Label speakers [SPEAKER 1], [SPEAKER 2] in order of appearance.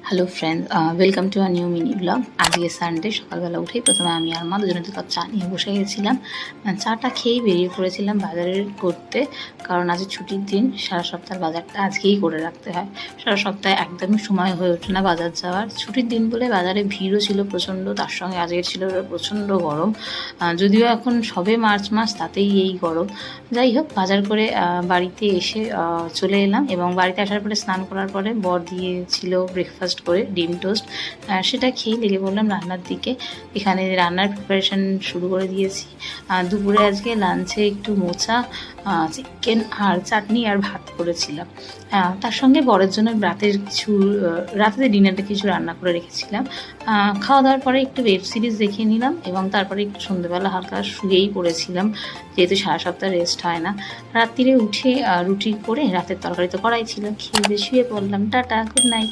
[SPEAKER 1] Hello friends, welcome to a new mini blog. আজকে Sunday, সকালবেলা উঠেই প্রথমে আমি আর মা দুজনে 2 কাপ চা নিয়ে বসে গেছিলাম। চাটা খেয়েই বেরিয়ে পড়েছিলাম বাজারে করতে, কারণ আজ ছুটির দিন। সারা সপ্তাহের বাজারটা আজকেই করে রাখতে হয়। সারা সপ্তাহে একদমই সময় হয়ে ওঠে না বাজার যাওয়ার। ছুটির দিন বলে বাজারে ভিড়ও ছিল প্রচণ্ড, তার সঙ্গে আজকের ছিল প্রচণ্ড গরম। যদিও এখন সবে মার্চ মাস, তাতেই এই গরম। যাই হোক, বাজার করে বাড়িতে এসে চলে এলাম, এবং বাড়িতে আসার পরে স্নান করার পরে বর দিয়েছিল ব্রেকফাস্ট করে ডিম টোস্ট। সেটা খেয়েই লেগে পড়লাম রান্নার দিকে। এখানে রান্নার প্রিপারেশান শুরু করে দিয়েছি। দুপুরে আজকে লাঞ্চে একটু মোচা, চিকেন আর চাটনি আর ভাত করেছিলাম। তার সঙ্গে বরের জন্য রাতের ডিনারটা কিছু রান্না করে রেখেছিলাম। খাওয়া দাওয়ার পরে একটু ওয়েব সিরিজ দেখে নিলাম, এবং তারপরে একটু সন্ধ্যেবেলা হালকা শুয়েই পড়েছিলাম, যেহেতু সারা সপ্তাহ রেস্ট হয় না। রাত্রিরে উঠে রুটি করে, রাতের তরকারি তো করাই ছিল, খেয়ে শুয়ে পড়লাম। Tata, good night.